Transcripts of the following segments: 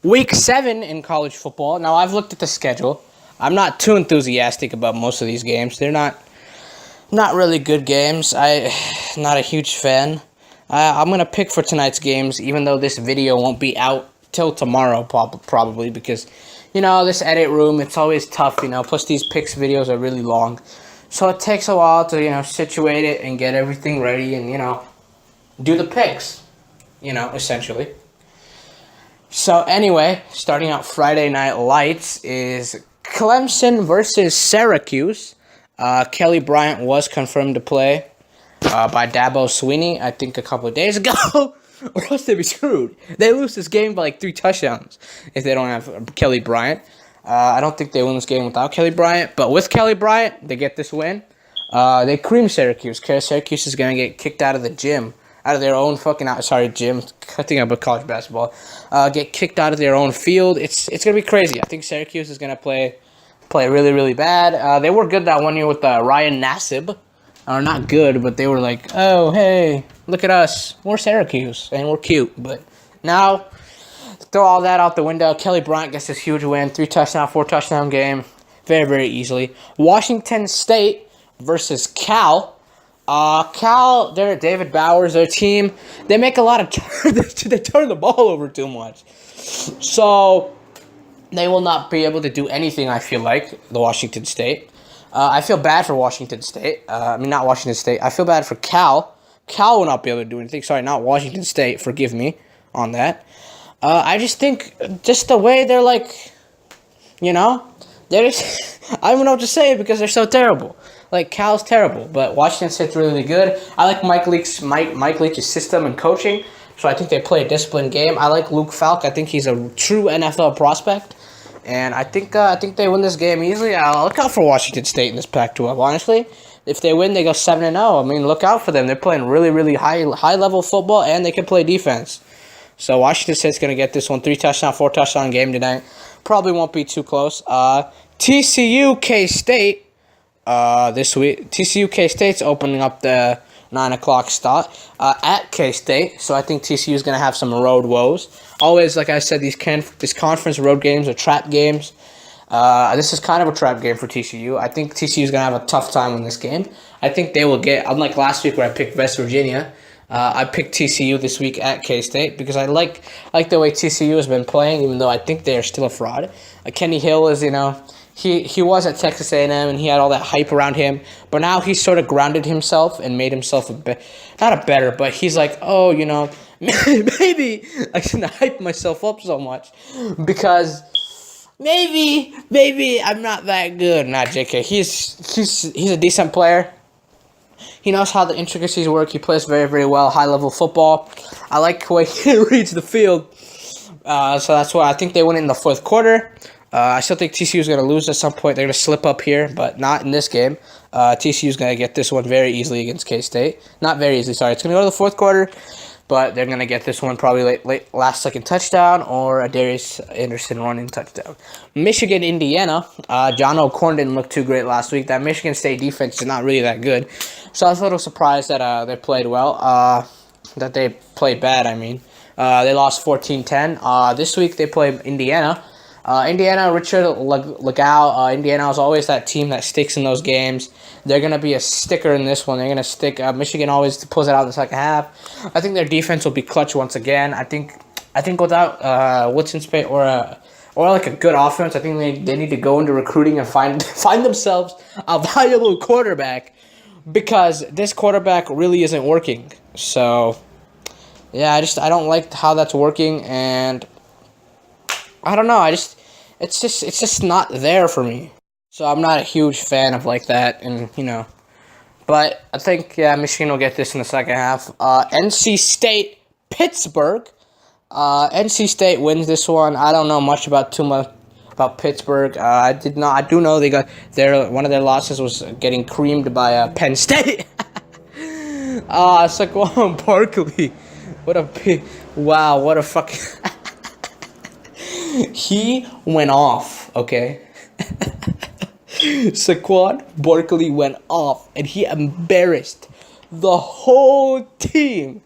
Week 7 in college football. Now, I've looked at the schedule. I'm not too enthusiastic about most of these games. They're not really good games. I'm not a huge fan. I'm going to pick for tonight's games, even though this video won't be out till tomorrow, probably, because, this edit room, it's always tough, plus these picks videos are really long. So it takes a while to, situate it and get everything ready and, do the picks, essentially. So anyway, starting out Friday Night Lights is Clemson versus Syracuse. Kelly Bryant was confirmed to play by Dabo Swinney, I think a couple of days ago, or else they'd be screwed. They lose this game by like 3 touchdowns if they don't have Kelly Bryant. I don't think they win this game without Kelly Bryant, but with Kelly Bryant, they get this win. They cream Syracuse. Syracuse is going to get kicked out of the gym. Out of their own gym. I think about college basketball. Get kicked out of their own field. It's going to be crazy. I think Syracuse is going to play really, really bad. They were good that one year with Ryan Nassib. Or not good, but they were like, oh, hey, look at us. We're Syracuse, and we're cute. But now, throw all that out the window. Kelly Bryant gets this huge win. 3-touchdown, 4-touchdown game. Very, very easily. Washington State versus Cal. Cal, David Bowers, their team, they make a lot of they turn the ball over too much. So, they will not be able to do anything, I feel like, the Washington State. I feel bad for Washington State. Not Washington State. I feel bad for Cal. Cal will not be able to do anything. Sorry, not Washington State. Forgive me on that. I just think, just the way they're like, they're just, I don't know what to say because they're so terrible. Like, Cal's terrible, but Washington State's really, really good. I like Mike Leach's system and coaching, so I think they play a disciplined game. I like Luke Falk. I think he's a true NFL prospect, and I think they win this game easily. I'll look out for Washington State in this Pac-12, honestly. If they win, they go 7-0. I mean, look out for them. They're playing really, really high-level football, and they can play defense. So Washington State's going to get this one. 3-touchdown, 4-touchdown game tonight. Probably won't be too close. TCU K-State. This week, TCU K-State's opening up the 9 o'clock start at K-State, so I think TCU is going to have some road woes. Always, like I said, these conference road games are trap games. This is kind of a trap game for TCU. I think TCU is going to have a tough time in this game. I think they will get, unlike last week where I picked West Virginia, I picked TCU this week at K-State because I like the way TCU has been playing, even though I think they are still a fraud. Kenny Hill is, He was at Texas A&M, and he had all that hype around him. But now he's sort of grounded himself and made himself not a better, but he's like, oh, maybe I shouldn't hype myself up so much because maybe I'm not that good. Not JK. He's a decent player. He knows how the intricacies work. He plays very, very well, high-level football. I like the way he reads the field. So that's why I think they win in the fourth quarter. I still think TCU is going to lose at some point. They're going to slip up here, but not in this game. TCU is going to get this one very easily against K-State. Not very easily, sorry. It's going to go to the fourth quarter, but they're going to get this one probably late last-second touchdown or a Darius Anderson running touchdown. Michigan, Indiana. John O'Korn didn't look too great last week. That Michigan State defense is not really that good. So I was a little surprised that they played well. That they played bad, I mean. They lost 14-10. This week they play Indiana. Indiana, Richard Legal, Indiana is always that team that sticks in those games. They're going to be a sticker in this one. They're going to stick. Michigan always pulls it out in the second half. I think their defense will be clutch once again. I think without Woodson Spate or like a good offense, I think they need to go into recruiting and find themselves a valuable quarterback because this quarterback really isn't working. So, yeah, I don't like how that's working, and I don't know. It's just not there for me. So I'm not a huge fan of like that, and but I think Michigan will get this in the second half. NC State, Pittsburgh. NC State wins this one. I don't know much about Pittsburgh. I do know they got one of their losses was getting creamed by Penn State. Saquon Barkley. What a fucking. He went off, okay? Saquon Barkley went off, and he embarrassed the whole team.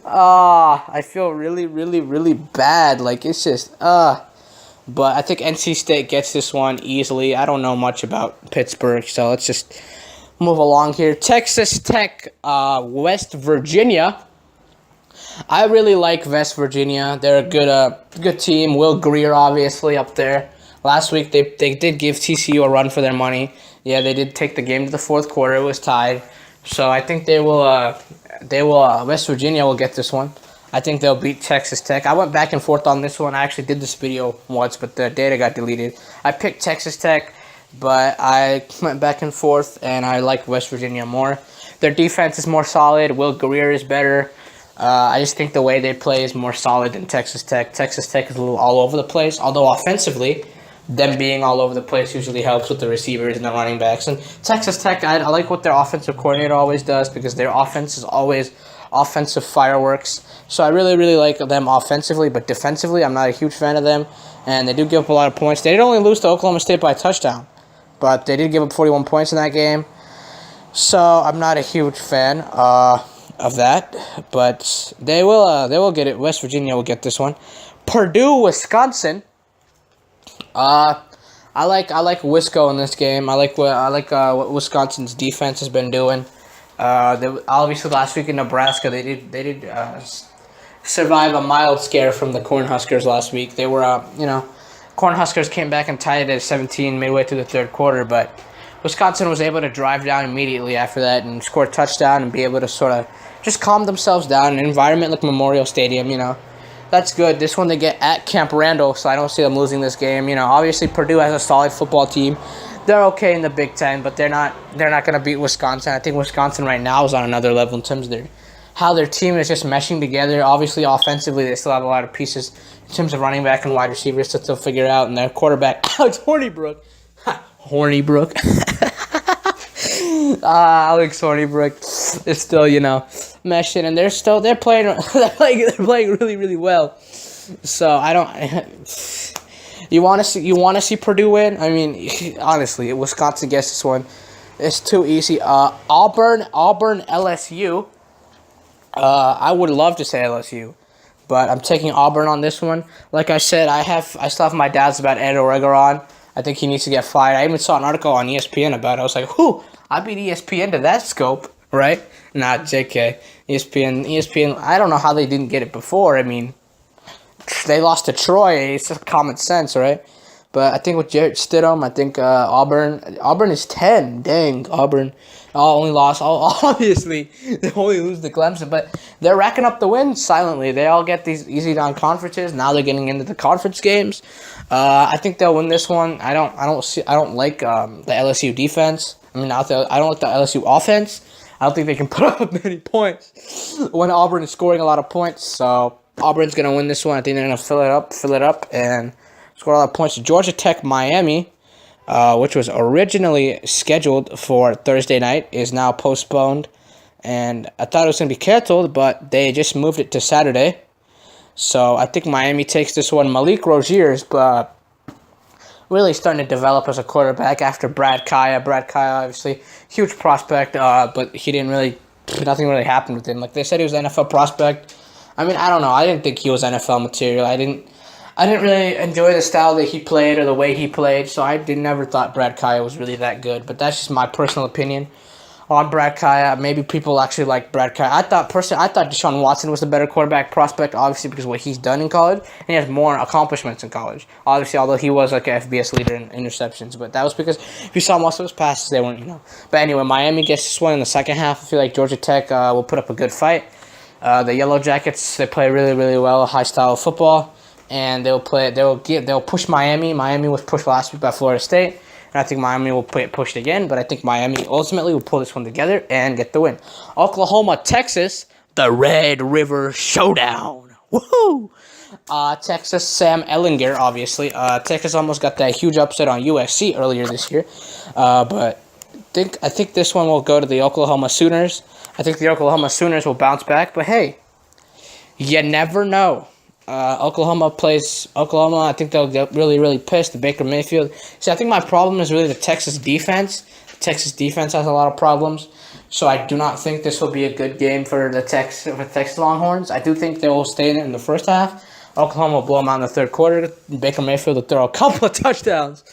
I feel really, really, really bad. Like, it's just, But I think NC State gets this one easily. I don't know much about Pittsburgh, so let's just move along here. Texas Tech, West Virginia. I really like West Virginia. They're a good team. Will Greer, obviously, up there. Last week, they did give TCU a run for their money. Yeah, they did take the game to the fourth quarter. It was tied. So I think West Virginia will get this one. I think they'll beat Texas Tech. I went back and forth on this one. I actually did this video once, but the data got deleted. I picked Texas Tech, but I went back and forth, and I like West Virginia more. Their defense is more solid. Will Greer is better. I just think the way they play is more solid than Texas Tech. Texas Tech is a little all over the place, although offensively, them being all over the place usually helps with the receivers and the running backs. And Texas Tech, I like what their offensive coordinator always does because their offense is always offensive fireworks. So I really, really like them offensively, but defensively, I'm not a huge fan of them. And they do give up a lot of points. They did only lose to Oklahoma State by a touchdown, but they did give up 41 points in that game. So I'm not a huge fan of that, but they will get it. West Virginia will get this one. Purdue, Wisconsin. I like Wisco in this game. I like what Wisconsin's defense has been doing. Obviously last week in Nebraska they did survive a mild scare from the Cornhuskers last week. They were Cornhuskers came back and tied it at 17 midway through the third quarter, but Wisconsin was able to drive down immediately after that and score a touchdown and be able to sort of just calm themselves down in an environment like Memorial Stadium, That's good. This one they get at Camp Randall, so I don't see them losing this game. Obviously Purdue has a solid football team. They're okay in the Big Ten, but they're not going to beat Wisconsin. I think Wisconsin right now is on another level in terms of how their team is just meshing together. Obviously, offensively, they still have a lot of pieces in terms of running back and wide receivers to still figure out. And their quarterback, Alex Hornibrook. Hornibrook. Alex Hornibrook is still, meshing, and they're playing really, really well. So I don't. You want to see Purdue win? I mean, honestly, Wisconsin gets this one. It's too easy. Auburn, LSU. I would love to say LSU, but I'm taking Auburn on this one. Like I said, I still have my doubts about Ed Oregon. I think he needs to get fired. I even saw an article on ESPN about it. I was like, whoo, I beat ESPN to that scope, right? Nah, JK. ESPN, I don't know how they didn't get it before. I mean, they lost to Troy. It's just common sense, right? But I think with Jarrett Stidham, I think Auburn is 10. Dang, Auburn only lost. Obviously, they only lose to Clemson, but they're racking up the wins silently. They all get these easy non-conferences. Now they're getting into the conference games. I think they'll win this one. I don't like the LSU defense. I don't like the LSU offense. I don't think they can put up many points when Auburn is scoring a lot of points. So Auburn's going to win this one. I think they're going to fill it up, and score a lot of points. Georgia Tech, Miami, which was originally scheduled for Thursday night, is now postponed. And I thought it was going to be canceled, but they just moved it to Saturday. So I think Miami takes this one. Malik Rozier is really starting to develop as a quarterback after Brad Kaya. Brad Kaya, obviously, huge prospect, but nothing really happened with him. Like they said, he was an NFL prospect. I mean, I don't know. I didn't think he was NFL material. I didn't really enjoy the style that he played or the way he played, so I never thought Brad Kaya was really that good. But that's just my personal opinion on Brad Kaya. Maybe people actually like Brad Kaya. I thought Deshaun Watson was the better quarterback prospect, obviously, because of what he's done in college, and he has more accomplishments in college. Obviously, although he was like an FBS leader in interceptions, but that was because if you saw most of his passes, they weren't, But anyway, Miami gets this one in the second half. I feel like Georgia Tech will put up a good fight. The Yellow Jackets, they play really, really well, high style of football. And they'll push Miami. Miami was pushed last week by Florida State, and I think Miami will get pushed again. But I think Miami ultimately will pull this one together and get the win. Oklahoma, Texas, the Red River Showdown. Woohoo! Texas, Sam Ehlinger, obviously. Texas almost got that huge upset on USC earlier this year, but I think this one will go to the Oklahoma Sooners. I think the Oklahoma Sooners will bounce back, but hey, you never know. Oklahoma plays Oklahoma. I think they'll get really, really pissed at Baker Mayfield. See, I think my problem is really the Texas defense. The Texas defense has a lot of problems. So I do not think this will be a good game for the Texas Longhorns. I do think they will stay in it in the first half. Oklahoma will blow them out in the third quarter. Baker Mayfield will throw a couple of touchdowns,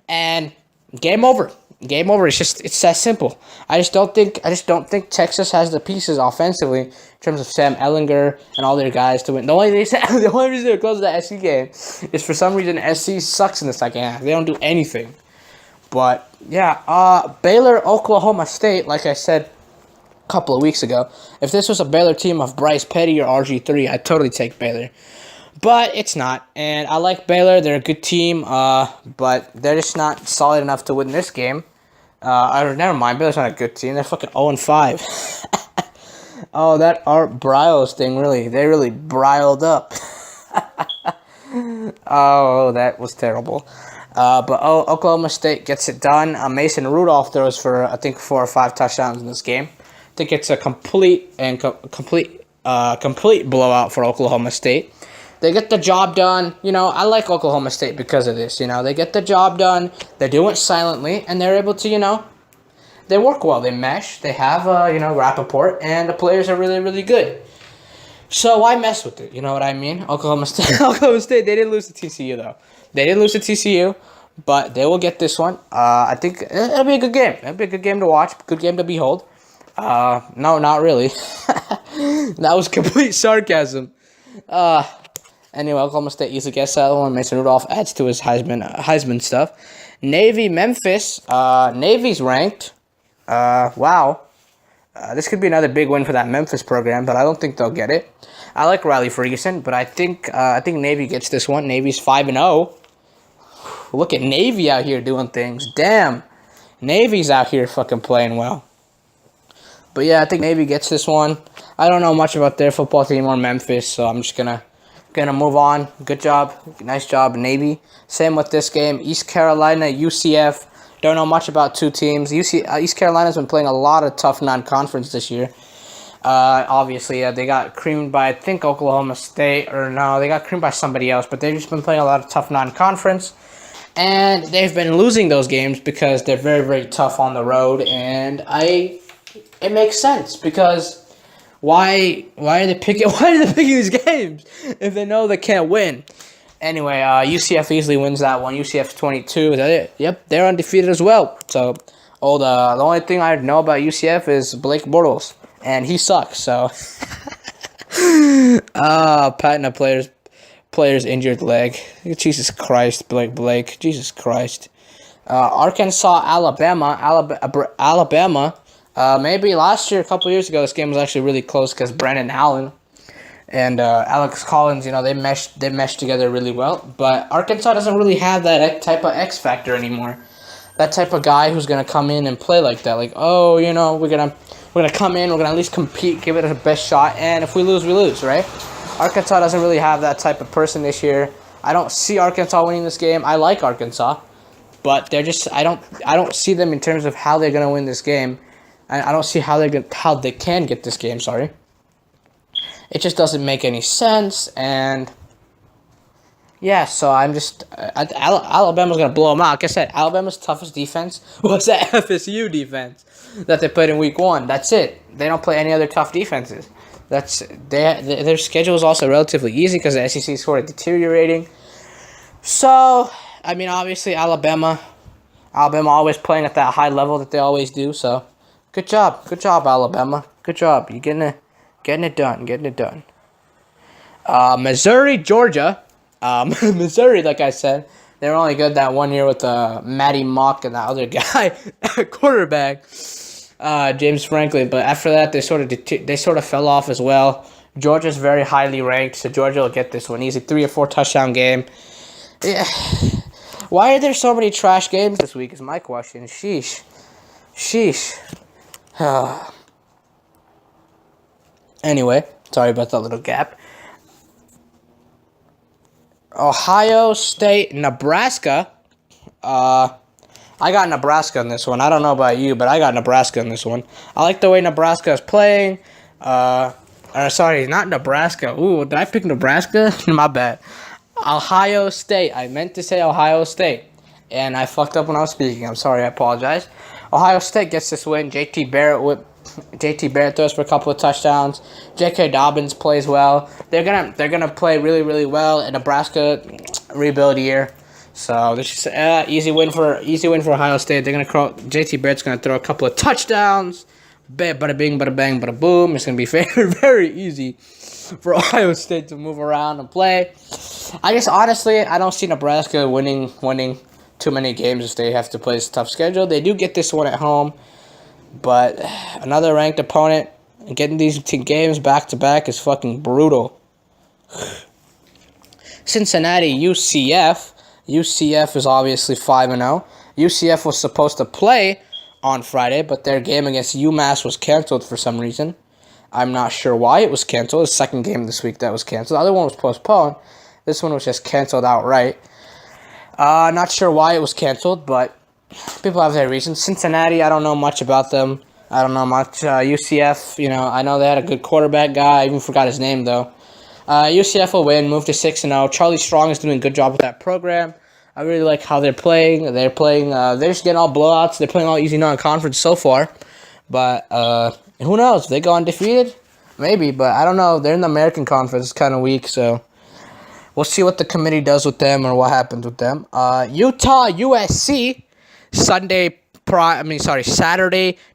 and game over. Game over. It's that simple. I just don't think Texas has the pieces offensively in terms of Sam Ehlinger and all their guys to win. The only reason they're close to the SC game is for some reason SC sucks in the second half. They don't do anything. But yeah, Baylor, Oklahoma State, like I said a couple of weeks ago, if this was a Baylor team of Bryce Petty or RG3, I'd totally take Baylor. But it's not, and I like Baylor. They're a good team, but they're just not solid enough to win this game. Never mind, Baylor's not a good team. They're fucking 0-5. Oh, that Art Briles thing, they really briled up. Oh, that was terrible. But Oklahoma State gets it done. Mason Rudolph throws for, I think, 4 or 5 touchdowns in this game. I think it's a complete blowout for Oklahoma State. They get the job done. I like Oklahoma State because of this. They get the job done. They do it silently, and they're able to, they work well. They mesh. They have, Rappaport, and the players are really, really good. So why mess with it? You know what I mean? Oklahoma State, they didn't lose to TCU, though. They didn't lose to TCU, but they will get this one. I think it'll be a good game. It'll be a good game to watch, good game to behold. No, not really. That was complete sarcasm. Anyway, Oklahoma State easily gets that one. Mason Rudolph adds to his Heisman stuff. Navy, Memphis. Navy's ranked. Wow. This could be another big win for that Memphis program, but I don't think they'll get it. I like Riley Ferguson, but I think Navy gets this one. Navy's 5-0. Look at Navy out here doing things. Damn. Navy's out here fucking playing well. But yeah, I think Navy gets this one. I don't know much about their football team or Memphis, so I'm just gonna move on. Good job. Nice job, Navy. Same with this game. East Carolina, UCF. Don't know much about two teams. East Carolina's been playing a lot of tough non-conference this year. Obviously, they got creamed by, I think, Oklahoma State. Or no, they got creamed by somebody else. But they've just been playing a lot of tough non-conference. And they've been losing those games because they're very, very tough on the road. And it makes sense because why are they picking these games if they know they can't win? Anyway, UCF easily wins that one. UCF's 22. Is that it? Yep, they're undefeated as well. So, the only thing I know about UCF is Blake Bortles, and he sucks. So, patting a player's injured leg. Jesus Christ, Blake. Jesus Christ. Arkansas, Alabama. Maybe last year, a couple years ago, this game was actually really close because Brandon Allen and Alex Collins, they meshed together really well. But Arkansas doesn't really have that type of X factor anymore. That type of guy who's gonna come in and play like that. Like, we're gonna come in, we're gonna at least compete, give it our best shot, and if we lose, we lose, right? Arkansas doesn't really have that type of person this year. I don't see Arkansas winning this game. I like Arkansas, but they're just I don't see them in terms of how they're gonna win this game. I don't see how they can get this game. Sorry. It just doesn't make any sense, and yeah, so I'm just Alabama's gonna blow them out. Like I said, Alabama's toughest defense was that FSU defense that they played in week 1. That's it. They don't play any other tough defenses. Their schedule is also relatively easy because the SEC is sort of deteriorating. So I mean, obviously Alabama always playing at that high level that they always do. So good job, Alabama. Good job. You getting it done. Missouri, Georgia. Missouri, like I said, they were only good that one year with Matty Mock and that other guy, quarterback, James Franklin. But after that, they sort of fell off as well. Georgia's very highly ranked, so Georgia will get this one easy. 3 or 4 touchdown game. Yeah. Why are there so many trash games this week? Is my question. Sheesh. Anyway, sorry about that little gap. Ohio State, Nebraska. I got Nebraska in this one. I don't know about you, but I got Nebraska in this one. I like the way Nebraska is playing. Sorry, not Nebraska. Ooh, did I pick Nebraska? My bad. Ohio State. I meant to say Ohio State, and I fucked up when I was speaking. I'm sorry. I apologize. Ohio State gets this win. JT Barrett JT Barrett throws for a couple of touchdowns. J.K. Dobbins plays well. They're gonna play really, really well in Nebraska rebuild year. So this is easy win for Ohio State. They're gonna JT Barrett's gonna throw a couple of touchdowns. Bada bing, bada bang, bada boom. It's gonna be very, very easy for Ohio State to move around and play. I guess honestly, I don't see Nebraska winning too many games if they have to play this tough schedule. They do get this one at home, but another ranked opponent, getting these games back to back is fucking brutal. Cincinnati, UCF. UCF is obviously 5-0. UCF was supposed to play on Friday, but their game against UMass was canceled for some reason. I'm not sure why it was canceled. The second game this week that was canceled. The other one was postponed. This one was just canceled outright. Not sure why it was canceled, but people have their reasons. Cincinnati, I don't know much about them. I don't know much. UCF, I know they had a good quarterback guy. I even forgot his name, though. UCF will win, move to 6-0. Charlie Strong is doing a good job with that program. I really like how they're playing. They're just getting all blowouts. They're playing all easy non-conference so far. But who knows? If they go undefeated? Maybe, but I don't know. They're in the American Conference. It's kind of weak, so we'll see what the committee does with them or what happens with them. Utah, USC, Saturday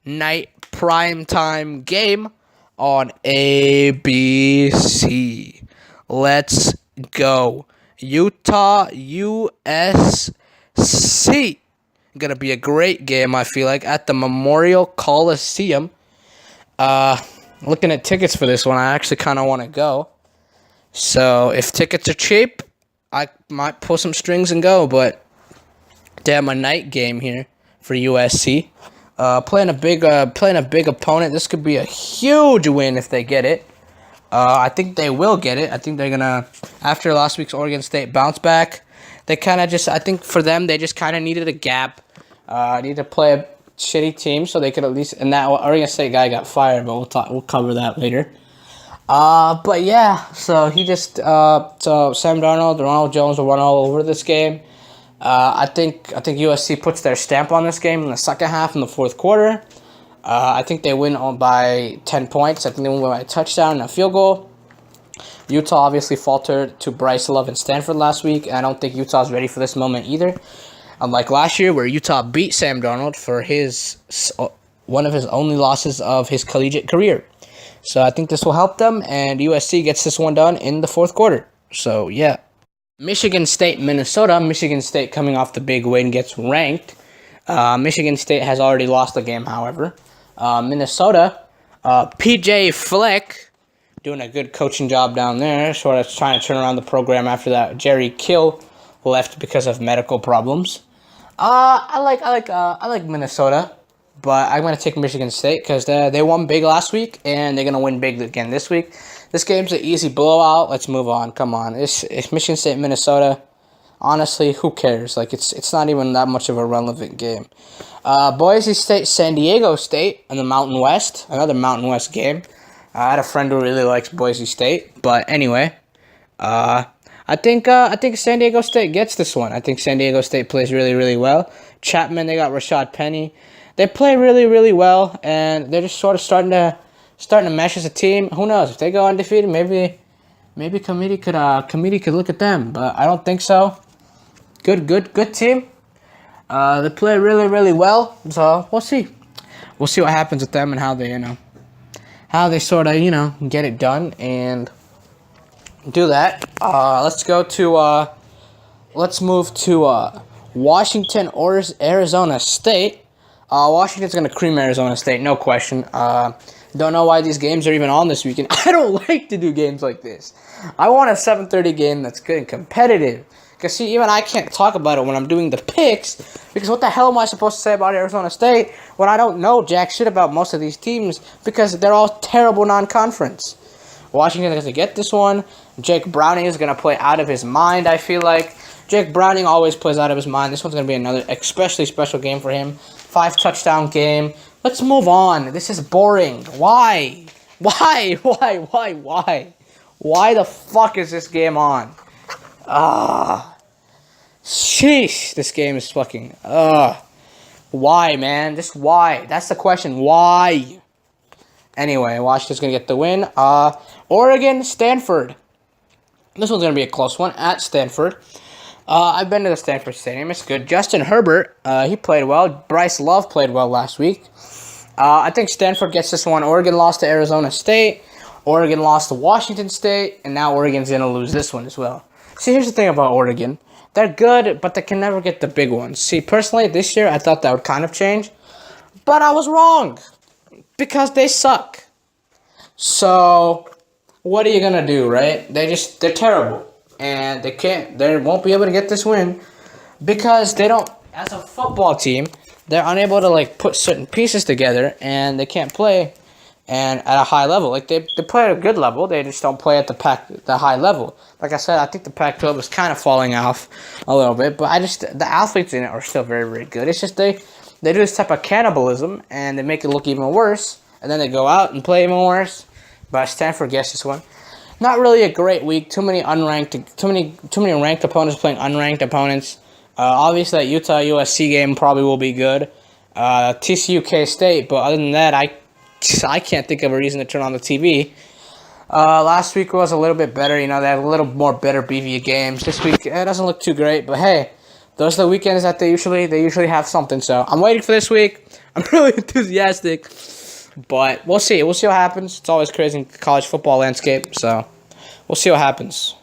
night primetime game on ABC. Let's go. Utah, USC. Gonna be a great game, I feel like, at the Memorial Coliseum. Looking at tickets for this one, I actually kind of want to go. So if tickets are cheap, I might pull some strings and go. But damn, a night game here for USC. Playing a big opponent. This could be a huge win if they get it. I think they will get it. I think they're gonna, after last week's Oregon State bounce back, they kind of just, I think for them, they just kind of needed a gap. Need to play a shitty team so they could at least, and that Oregon State guy got fired, but we'll cover that later. But yeah, so so Sam Darnold, Ronald Jones will run all over this game. I think USC puts their stamp on this game in the second half in the fourth quarter. I think they win by 10 points. I think they win by a touchdown and a field goal. Utah obviously faltered to Bryce Love and Stanford last week. And I don't think Utah's ready for this moment either. Unlike last year where Utah beat Sam Darnold for one of his only losses of his collegiate career. So I think this will help them, and USC gets this one done in the fourth quarter. So yeah. Michigan State, Minnesota. Michigan State coming off the big win gets ranked. Michigan State has already lost the game, however. Minnesota, PJ Fleck doing a good coaching job down there, sort of trying to turn around the program after that Jerry Kill left because of medical problems. I like Minnesota, but I'm gonna take Michigan State because they won big last week and they're gonna win big again this week. This game's an easy blowout. Let's move on. Come on, it's Michigan State, Minnesota. Honestly, who cares? Like it's not even that much of a relevant game. Boise State, San Diego State in the Mountain West. Another Mountain West game. I had a friend who really likes Boise State, but anyway, I think San Diego State gets this one. I think San Diego State plays really, really well. Chapman, they got Rashad Penny. They play really, really well, and they're just sort of starting to mesh as a team. Who knows? If they go undefeated, maybe committee could look at them, but I don't think so. Good team. They play really, really well. So we'll see. We'll see what happens with them and how they sort of get it done and do that. Let's move to Washington or Arizona State. Washington's gonna cream Arizona State, no question. Don't know why these games are even on this weekend. I don't like to do games like this. I want a 7:30 game that's good and competitive. Because, see, even I can't talk about it when I'm doing the picks. Because what the hell am I supposed to say about Arizona State when I don't know jack shit about most of these teams? Because they're all terrible non-conference. Washington is going to get this one. Jake Browning is going to play out of his mind, I feel like. Jake Browning always plays out of his mind. This one's going to be another especially special game for him. 5-touchdown game. Let's move on. This is boring. Why? Why the fuck is this game on? Sheesh. This game is fucking, why, man? Just why? That's the question. Why? Anyway, Washington's going to get the win. Oregon, Stanford. This one's going to be a close one at Stanford. I've been to the Stanford Stadium. It's good. Justin Herbert, he played well. Bryce Love played well last week. I think Stanford gets this one. Oregon lost to Arizona State. Oregon lost to Washington State. And now Oregon's going to lose this one as well. See, here's the thing about Oregon. They're good, but they can never get the big ones. See, personally, this year, I thought that would kind of change. But I was wrong. Because they suck. So, what are you going to do, right? They're terrible. And they won't be able to get this win. Because they don't, as a football team, they're unable to, like, put certain pieces together. And they can't play and at a high level. Like, they play at a good level. They just don't play at the high level. Like I said, I think the Pac-12 is kind of falling off a little bit. But the athletes in it are still very, very good. It's just they do this type of cannibalism, and they make it look even worse. And then they go out and play even worse. But Stanford gets this one. Not really a great week. Too many ranked opponents playing unranked opponents. Obviously, that Utah USC game probably will be good. TCU K-State, but other than that, I can't think of a reason to turn on the TV. Last week was a little bit better. They had a little more better BV games. This week, it doesn't look too great, but hey, those are the weekends that they usually have something. So I'm waiting for this week. I'm really enthusiastic, but we'll see. We'll see what happens. It's always crazy in the college football landscape, so we'll see what happens.